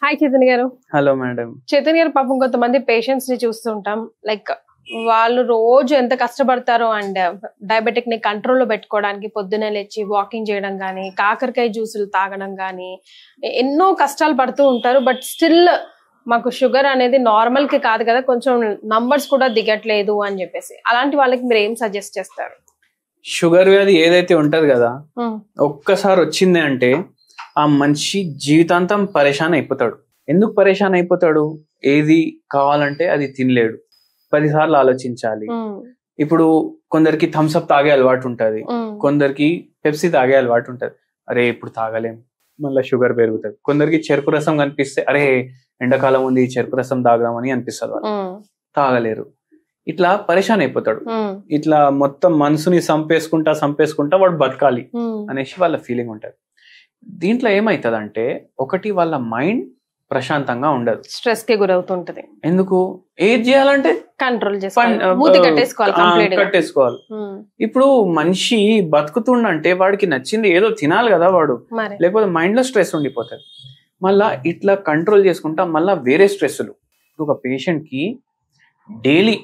Hi Chaitanya గారు. Hello madam. Chaitanya గారు, పాపం కొంతమంది పేషెంట్స్ ని చూస్తుంటాం. లైక్ వాళ్ళు రోజు ఎంత కష్టపడతారో అండ్ డయాబెటిక్ ని కంట్రోల్లో పెట్టుకోవడానికి పొద్దునే లేచి వాకింగ్ చేయడం కానీ, కాకరకాయ జ్యూసులు తాగడం కానీ ఎన్నో కష్టాలు పడుతూ ఉంటారు. బట్ స్టిల్ మాకు షుగర్ అనేది నార్మల్ కి కాదు కదా, కొంచెం నంబర్స్ కూడా దిగట్లేదు అని చెప్పేసి, అలాంటి వాళ్ళకి మీరు ఏం సజెస్ట్ చేస్తారు? షుగర్ వ్యాధి ఏదైతే ఉంటది కదా, ఒక్కసారి వచ్చింది అంటే ఆ మనిషి జీవితాంతం పరేషాన్ అయిపోతాడు. ఎందుకు పరేషాన్ అయిపోతాడు? ఏది కావాలంటే అది తినలేడు, 10 సార్లు ఆలోచించాలి. ఇప్పుడు కొందరికి థమ్స్అప్ తాగే అలవాటు ఉంటది, కొందరికి పెప్సీ తాగే అలవాటు ఉంటది. అరే ఇప్పుడు తాగలేం, మళ్ళీ షుగర్ పెరుగుతుంది. కొందరికి చెరుకు రసం కనిపిస్తే అరే ఎండాకాలం ఉంది చెరుకు రసం తాగదామని అనిపిస్తుంది, వాళ్ళు తాగలేరు. ఇట్లా పరేషాన్ అయిపోతాడు. ఇట్లా మొత్తం మనసుని సంపేసుకుంటా వాడు బతకాలి అనేసి వాళ్ళ ఫీలింగ్ ఉంటది. దీంట్లో ఏమైతుందంటే, ఒకటి వాళ్ళ మైండ్ ప్రశాంతంగా ఉండదు, స్ట్రెస్ కి గురవుతుంటది. ఎందుకు? ఏది చేయాలంటే కంట్రోల్ కట్టేసుకోవాలి. ఇప్పుడు మనిషి బతుకుతుండంటే వాడికి నచ్చింది ఏదో తినాలి కదా వాడు, లేకపోతే మైండ్ లో స్ట్రెస్ ఉండిపోతుంది. మళ్ళా ఇట్లా కంట్రోల్ చేసుకుంటా మళ్ళా వేరే స్ట్రెస్లు. ఒక పేషెంట్ కి డైలీ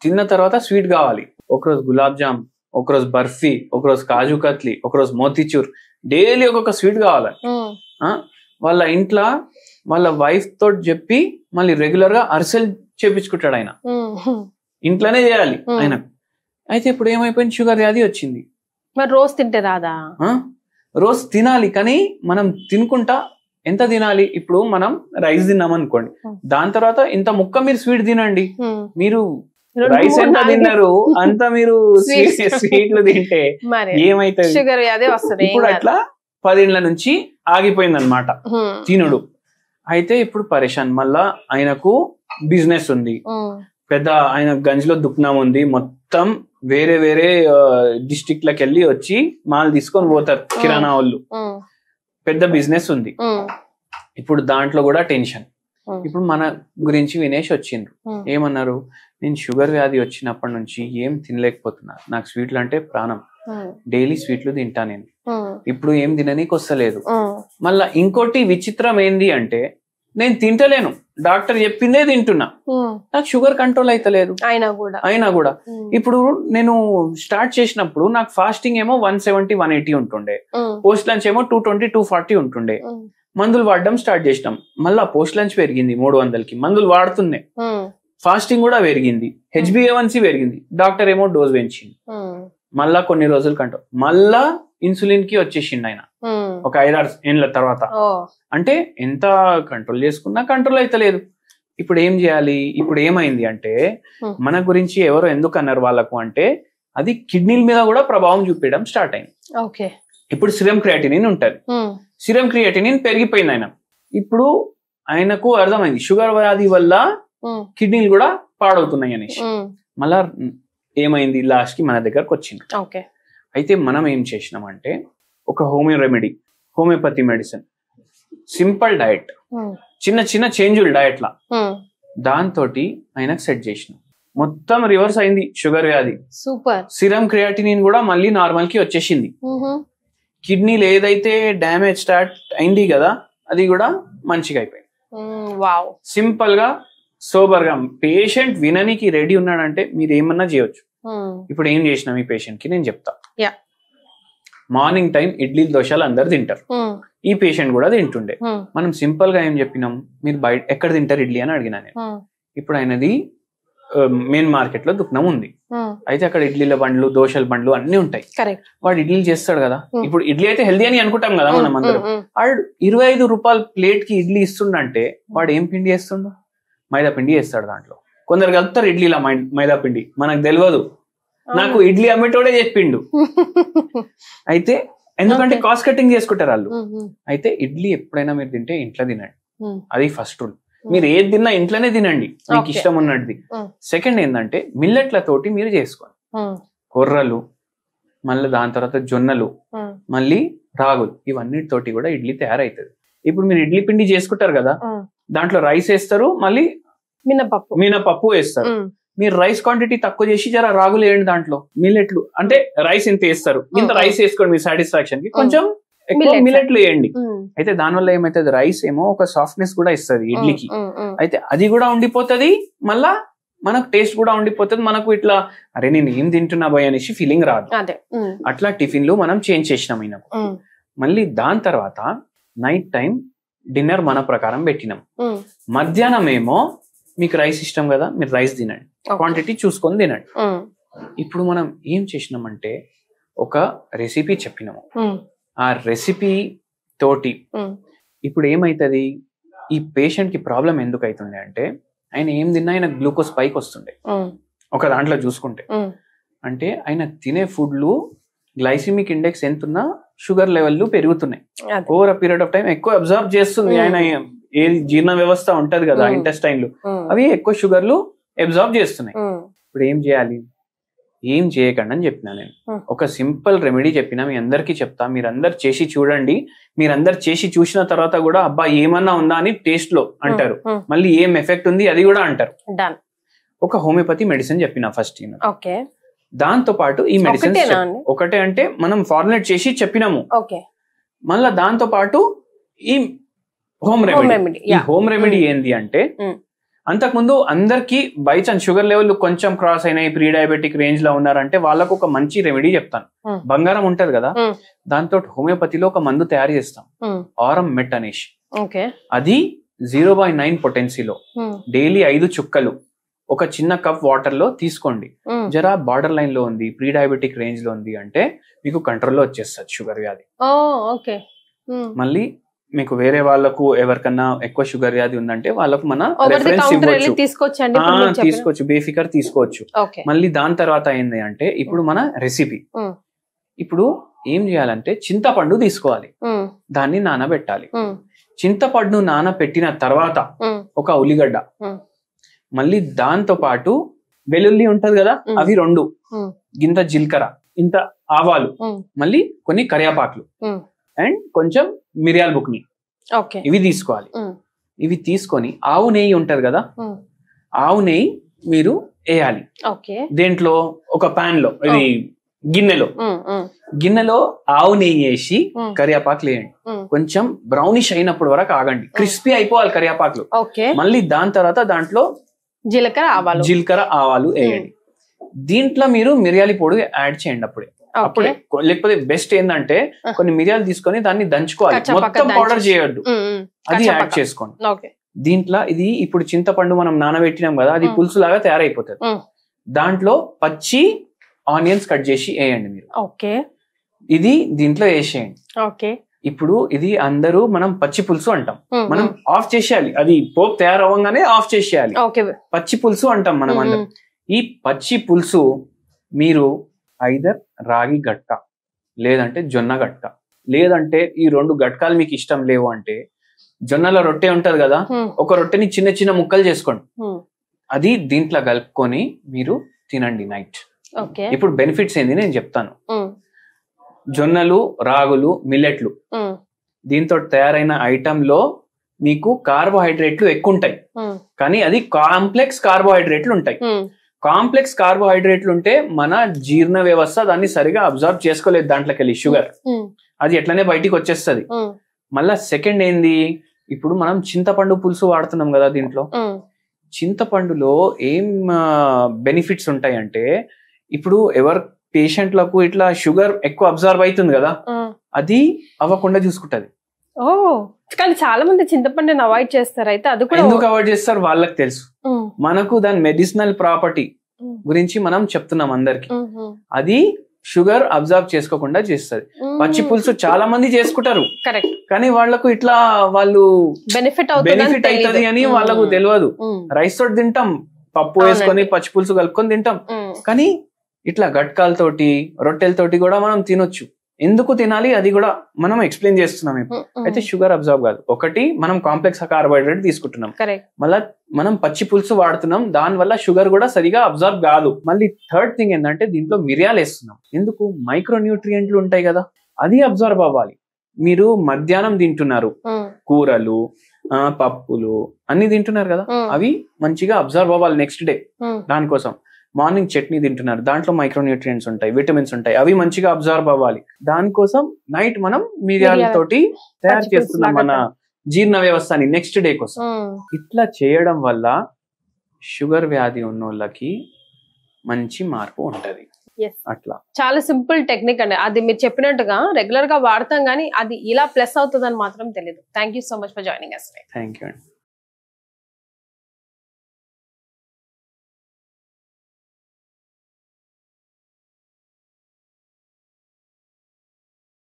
తిన్న తర్వాత స్వీట్ కావాలి. ఒకరోజు గులాబ్ జామ్, ఒకరోజు బర్ఫీ, ఒకరోజు కాజు కత్లీ, ఒకరోజు మోతీచూర్, డైలీ ఒక్కొక్క స్వీట్ కావాలి. వాళ్ళ ఇంట్లో వాళ్ళ వైఫ్ తోటి చెప్పి మళ్ళీ రెగ్యులర్ గా అరిసెలు చేపించుకుంటాడు ఆయన, ఇంట్లోనే చేయాలి ఆయన. అయితే ఇప్పుడు ఏమైపోయింది, షుగర్ వ్యాధి వచ్చింది. మరి రోజు తింటే రాదా? రోజు తినాలి, కానీ మనం తినుకుంటా ఎంత తినాలి? ఇప్పుడు మనం రైస్ తిన్నాం అనుకోండి, దాని తర్వాత ఇంత ముక్క మీరు స్వీట్ తినండి. మీరు రైస్ ఎంత తిన్నారు అంత మీరు స్వీట్లు తింటే ఏమైతుంది? షుగర్ వ్యాధి వస్తుంది. ఇప్పుడు అట్లా 10 ఏళ్ల నుంచి ఆగిపోయింది అనమాట తినుడు. అయితే ఇప్పుడు పరేషాన్. మళ్ళా ఆయనకు బిజినెస్ ఉంది, పెద్ద ఆయన గంజ్లో దుకాణం ఉంది, మొత్తం వేరే వేరే డిస్ట్రిక్ట్ లకు వెళ్ళి వచ్చి మాల్ తీసుకొని పోతారు కిరాణా వాళ్ళు, పెద్ద బిజినెస్ ఉంది. ఇప్పుడు దాంట్లో కూడా టెన్షన్. ఇప్పుడు మన గురించి వినేష్ వచ్చిండ్రు, ఏమన్నారు? నేను షుగర్ వ్యాధి వచ్చినప్పటి నుంచి ఏం తినలేకపోతున్నా, నాకు స్వీట్లు అంటే ప్రాణం, డైలీ స్వీట్లు తింటా నేను, ఇప్పుడు ఏం తిననీకి వస్తలేదు. మళ్ళా ఇంకోటి విచిత్రం ఏంది అంటే, నేను తింటలేను, డాక్టర్ చెప్పిందే తింటున్నా, నాకు షుగర్ కంట్రోల్ అయితలేదు అయినా కూడా. ఇప్పుడు నేను స్టార్ట్ చేసినప్పుడు నాకు ఫాస్టింగ్ ఏమో 170, 180 ఉంటుండే, పోస్ట్ లంచ్ ఏమో 220, 240 ఉంటుండే. మందులు వాడడం స్టార్ట్ చేసినాం, మళ్ళా పోస్ట్ లంచ్ పెరిగింది 300కి, మందులు వాడుతున్నాయి, ఫాస్టింగ్ కూడా పెరిగింది, HbA1c పెరిగింది, డాక్టర్ ఏమో డోస్ పెంచింది. మళ్ళా కొన్ని రోజుల కంటే మళ్ళా ఇన్సులిన్ కి వచ్చేసిండు ఆయన ఒక 5-6 ఏళ్ల తర్వాత. అంటే ఎంత కంట్రోల్ చేసుకున్నా కంట్రోల్ అయితలేదు. ఇప్పుడు ఏం చేయాలి? ఇప్పుడు ఏమైంది అంటే, మన గురించి ఎవరో ఎందుకు అన్నారు వాళ్ళకు అంటే, అది కిడ్నీల మీద కూడా ప్రభావం చూపించడం స్టార్ట్ అయింది. ఇప్పుడు సిరమ్ క్రియాటినిన్ ఉంటది, సిరమ్ క్రియాటినిన్ పెరిగిపోయింది ఆయన. ఇప్పుడు ఆయనకు అర్థమైంది షుగర్ వ్యాధి వల్ల కిడ్నీలు కూడా పాడవుతున్నాయి అనేసి. మళ్ళా ఏమైంది, లాస్ట్ కి మన దగ్గరకు వచ్చింది. అయితే మనం ఏం చేసినామంటే, ఒక హోమియోపతి మెడిసిన్, సింపుల్ డయట్, చిన్న చిన్న చేంజులు డయట్ లా, దాంతో ఆయనకు సెట్ చేసినాం. మొత్తం రివర్స్ అయింది షుగర్ వ్యాధి. సూపర్. సిరమ్ క్రియాటినిన్ కూడా మళ్ళీ నార్మల్ కి వచ్చేసింది. కిడ్నీలు ఏదైతే డ్యామేజ్ స్టార్ట్ అయింది కదా, అది కూడా మంచిగా అయిపోయింది. సింపుల్ గా సోబర్ గా పేషెంట్ విననికి రెడీ ఉన్నాడంటే మీరు ఏమన్నా చేయొచ్చు. ఇప్పుడు ఏం చేసినాం ఈ పేషెంట్ కి నేను చెప్తా. మార్నింగ్ టైం ఇడ్లీ దోశలు అందరు తింటారు, ఈ పేషెంట్ కూడా తింటుండే. మనం సింపుల్ గా ఏం చెప్పినాం, మీరు బయట ఎక్కడ తింటారు ఇడ్లీ అని అడిగినా నేను. ఇప్పుడు ఆయనది మెయిన్ మార్కెట్ లో దుకాణం ఉంది, అయితే అక్కడ ఇడ్లీల బండ్లు, దోశల బండ్లు అన్ని ఉంటాయి. వాడు ఇడ్లీలు చేస్తాడు కదా. ఇప్పుడు ఇడ్లీ అయితే హెల్దీ అని అనుకుంటాం కదా మనం అందరం. వాడు 25 రూపాయల ప్లేట్ కి ఇడ్లీ ఇస్తుండంటే వాడు ఏం పిండి వేస్తుండు? మైదా పిండి వేస్తాడు. దాంట్లో కొందరు కలుపుతారు ఇడ్లీలా మైదా పిండి, మనకు తెలియదు. నాకు ఇడ్లీ అమ్మేటోడే చెప్పిండు. అయితే ఎందుకంటే కాస్ట్ కటింగ్ చేసుకుంటారు వాళ్ళు. అయితే ఇడ్లీ ఎప్పుడైనా మీరు తింటే ఇంట్లో తినండి, అది ఫస్ట్ రూల్. మీరు ఏది తిన్నా ఇంట్లోనే తినండి, మీకు ఇష్టం ఉన్నది. సెకండ్ ఏంటంటే, మిల్లెట్లతోటి మీరు చేసుకోండి, కొర్రలు, మళ్ళీ దాని తర్వాత జొన్నలు, మళ్ళీ రాగులు, ఇవన్నిటితోటి కూడా ఇడ్లీ తయారైతుంది. ఇప్పుడు మీరు ఇడ్లీ పిండి చేసుకుంటారు కదా, దాంట్లో రైస్ వేస్తారు, మళ్ళీ మినపప్పు వేస్తారు. మీరు రైస్ క్వాంటిటీ తక్కువ చేసి జర రాగులు వేయండి దాంట్లో. మిల్లెట్లు అంటే రైస్ ఇంత వేస్తారు, ఇంత రైస్ వేసుకోండి మీ సాటిస్ఫాక్షన్ కి. కొంచెం ఎక్కువ మిల్లెట్లు వేయండి. అయితే దానివల్ల ఏమైతుంది, రైస్ ఏమో ఒక సాఫ్ట్నెస్ కూడా ఇస్తుంది ఇడ్లీకి. అయితే అది కూడా ఉండిపోతుంది, మళ్ళా మనకు టేస్ట్ కూడా ఉండిపోతుంది. మనకు ఇట్లా అరే నేను ఏం తింటున్నా భయ్ అనేసి ఫీలింగ్ రాదు. అట్లా టిఫిన్లు మనం చేంజ్ చేసినాం అయినకు. మళ్ళీ దాని తర్వాత నైట్ టైం డిన్నర్ మన ప్రకారం పెట్టినాం. మధ్యాహ్నం ఏమో మీకు రైస్ ఇష్టం కదా, మీరు రైస్ తినండి, క్వాంటిటీ చూసుకొని తినండి. ఇప్పుడు మనం ఏం చేసినామంటే ఒక రెసిపీ చెప్పినాము. ఆ రెసిపీ తోటి ఇప్పుడు ఏమైతుంది, ఈ పేషెంట్ కి ప్రాబ్లం ఎందుకు అవుతుంది అంటే ఆయన ఏం తిన్నా ఆయన గ్లూకోజ్ పైకి వస్తుండే ఒక దాంట్లో చూసుకుంటే. అంటే ఆయన తినే ఫుడ్లు గ్లైసిమిక్ ఇండెక్స్ ఎంత ఉన్నా షుగర్ లెవెల్లు పెరుగుతున్నాయి. Over a period of time ఎక్కువ అబ్జర్వ్ చేస్తుంది ఆయన, ఏది జీర్ణ వ్యవస్థ ఉంటది కదా ఇంటెస్టైన్లు, అవి ఎక్కువ షుగర్లు అబ్జర్వ్ చేస్తున్నాయి. ఇప్పుడు ఏం చేయాలి, ఏం చేయకండి అని చెప్పినా నేను. ఒక సింపుల్ రెమెడీ చెప్పినా, మీ అందరికి చెప్తా, మీరందరు చేసి చూడండి. మీరందరు చేసి చూసిన తర్వాత కూడా అబ్బా ఏమన్నా ఉందా అని టేస్ట్ లో అంటారు, మళ్ళీ ఏం ఎఫెక్ట్ ఉంది అది కూడా అంటారు. ఒక హోమియోపతి మెడిసిన్ చెప్పిన ఫస్ట్. దాంతో పాటు ఈ మెడిసిన్ ఒకటే అంటే మనం ఫార్ములేట్ చేసి చెప్పినాము. మళ్ళా దాంతో పాటు ఈ హోమ్ రెమెడీ. ఈ హోమ్ రెమెడీ ఏంది అంటే, అంతకుముందు అందరికి బై ఛాన్స్ షుగర్ లెవెల్ కొంచెం క్రాస్ అయినాయి, ప్రీ డయాబెటిక్ రేంజ్ లో ఉన్నారంటే వాళ్ళకు ఒక మంచి రెమెడీ చెప్తాను. బంగారం ఉంటది కదా, దాంతో హోమియోపతిలో ఒక మందు తయారు చేస్తాం, ఆరం మెట్ అనేసి. అది 0.9 పొటెన్సీలో డైలీ 5 చుక్కలు ఒక చిన్న కప్ వాటర్ లో తీసుకోండి. జరా బార్డర్ లైన్ లో ఉంది, ప్రీ డయాబెటిక్ రేంజ్ లో ఉంది అంటే మీకు కంట్రోల్లో వచ్చేస్తుంది షుగర్ వ్యాధి. మళ్ళీ మీకు వేరే వాళ్ళకు ఎవరికన్నా ఎక్కువ షుగర్ వ్యాధి ఉందంటే వాళ్ళకు మన రెఫరెన్స్ ఇవ్వచ్చు, తీసుకోవచ్చు, బేఫికర్ తీసుకోవచ్చు. మళ్ళీ దాని తర్వాత ఏంది అంటే ఇప్పుడు మన రెసిపీ. ఇప్పుడు ఏం చేయాలంటే చింతపండు తీసుకోవాలి, దాన్ని నానబెట్టాలి. చింతపండు నానబెట్టిన తర్వాత ఒక ఉల్లిగడ్డ, మళ్ళీ దాంతో పాటు వెల్లుల్లి ఉంటది కదా అవి 2, గింత జీలకర్ర, ఇంత ఆవాలు, మళ్ళీ కొన్ని కరియాపాకులు అండ్ కొంచెం మిరియాల బుక్ని, ఇవి తీసుకోవాలి. ఇవి తీసుకొని ఆవు నెయ్యి ఉంటది కదా, ఆవు నెయ్యి మీరు వేయాలి. దేంట్లో ఒక పాన్ లో, ఇది గిన్నెలో ఆవు నెయ్యి వేసి కరియాపాకులు వేయండి. కొంచెం బ్రౌనిష్ అయినప్పుడు వరకు ఆగండి, క్రిస్పీ అయిపోవాలి కరియాపాకులు. మళ్ళీ దాని తర్వాత దాంట్లో జీలకర్ర ఆవాలు వేయండి. దీంట్లో మీరు మిరియాల పొడి యాడ్ చేయండి అప్పుడే. లేకపోతే బెస్ట్ ఏంటంటే కొన్ని మిరియాలు తీసుకొని దాన్ని దంచుకోవాలి, మొత్తం పౌడర్ చేయొద్దు, అది యాడ్ చేసుకోండి. దీంట్లో ఇది ఇప్పుడు చింతపండు మనం నానబెట్టినాం కదా, అది పులుసు లాగా తయారైపోతుంది. దాంట్లో పచ్చి ఆనియన్స్ కట్ చేసి వేయండి మీరు, ఇది దీంట్లో వేసేయండి. ఇప్పుడు ఇది అందరూ మనం పచ్చి పులుసు అంటాం, మనం ఆఫ్ చేసేయాలి, అది పోపు తయారవ్వగానే ఆఫ్ చేసేయాలి. పచ్చి పులుసు అంటాం మనం అందరం. ఈ పచ్చి పులుసు మీరు ఐదర్ రాగి గట్క లేదంటే జొన్న గట్క, లేదంటే ఈ 2 గట్కాలు మీకు ఇష్టం లేవు అంటే జొన్నల రొట్టె ఉంటది కదా, ఒక రొట్టెని చిన్న చిన్న ముక్కలు చేసుకోండి, అది దీంట్లో కలుపుకొని మీరు తినండి నైట్. ఇప్పుడు బెనిఫిట్స్ ఏంది నేను చెప్తాను. జొన్నలు, రాగులు, మిల్లెట్లు, దీంతో తయారైన ఐటమ్ లో మీకు కార్బోహైడ్రేట్లు ఎక్కువ ఉంటాయి, కానీ అది కాంప్లెక్స్ కార్బోహైడ్రేట్లు ఉంటాయి. కాంప్లెక్స్ కార్బోహైడ్రేట్లు ఉంటే మన జీర్ణ వ్యవస్థ దాన్ని సరిగా అబ్జర్వ్ చేసుకోలేదు, దాంట్లోకి వెళ్ళి షుగర్ అది ఎట్లనే బయటికి వచ్చేస్తుంది. మళ్ళా సెకండ్ ఏంది, ఇప్పుడు మనం చింతపండు పులుసు వాడుతున్నాం కదా, దీంట్లో చింతపండులో ఏం బెనిఫిట్స్ ఉంటాయి అంటే, ఇప్పుడు ఎవరు పేషెంట్లకు ఇట్లా షుగర్ ఎక్కువ అబ్జర్వ్ అవుతుంది కదా, అది అవ్వకుండా చూసుకుంటది. కానీ చాలా మంది చింతపండుని అవాయిడ్ చేస్తారు, అయితే అది కూడా ఎందుకు అవాయిడ్ చేస్తారు వాళ్ళకి తెలుసు. మనకు దాని మెడిసినల్ ప్రాపర్టీ గురించి మనం చెప్తున్నాం అందరికి, అది షుగర్ అబ్జర్వ్ చేసుకోకుండా చేస్తుంది. పచ్చి పులుసు చాలా మంది చేసుకుంటారు, కానీ వాళ్ళకు ఇట్లా వాళ్ళు బెనిఫిట్ అవుతుంది అని వాళ్ళకు తెలియదు. రైస్ తోటి తింటాం, పప్పు వేసుకొని పచ్చి పులుసు కలుపుకొని తింటాం, కానీ ఇట్లా గట్కాలతోటి రొట్టెలతోటి కూడా మనం తినొచ్చు. ఎందుకు తినాలి అది కూడా మనం ఎక్స్ప్లెయిన్ చేస్తున్నాం ఇప్పుడు. అయితే షుగర్ అబ్జర్వ్ కాదు, ఒకటి మనం కాంప్లెక్స్ కార్బోహైడ్రేట్ తీసుకుంటున్నాం, మళ్ళా మనం పచ్చి పులుసు వాడుతున్నాం, దాని వల్ల షుగర్ కూడా సరిగా అబ్జర్వ్ కాదు. మళ్ళీ థర్డ్ థింగ్ ఏంటంటే దీంట్లో మిరియాలు వేస్తున్నాం, ఎందుకు మైక్రో న్యూట్రియంట్లు ఉంటాయి కదా, అది అబ్జర్వ్ అవ్వాలి. మీరు మధ్యాహ్నం తింటున్నారు, కూరలు, పప్పులు అన్ని తింటున్నారు కదా, అవి మంచిగా అబ్జర్వ్ అవ్వాలి నెక్స్ట్ డే. దానికోసం మార్నింగ్ చట్నీ తింటున్నారు, దాంట్లో మైక్రోన్యూట్రియంట్స్ ఉంటాయి, విటమిన్స్ ఉంటాయి, అవి మంచిగా అబ్జర్వ్ అవ్వాలి. దానికోసం నైట్ మనం మిరియాలతోటి తయారు చేస్తున్నాం మన జీర్ణ వ్యవస్థని నెక్స్ట్ డే కోసం. ఇట్లా చేయడం వల్ల షుగర్ వ్యాధి ఉన్న వాళ్ళకి మంచి మార్పు ఉంటది. అట్లా చాలా సింపుల్ టెక్నిక్ అండి, అది మీరు చెప్పినట్టుగా రెగ్యులర్ గా వాడతాం కానీ అది ఇలా ప్లస్ అవుతుందని మాత్రం తెలియదు. Thank you so much for joining us. Thank you అండి.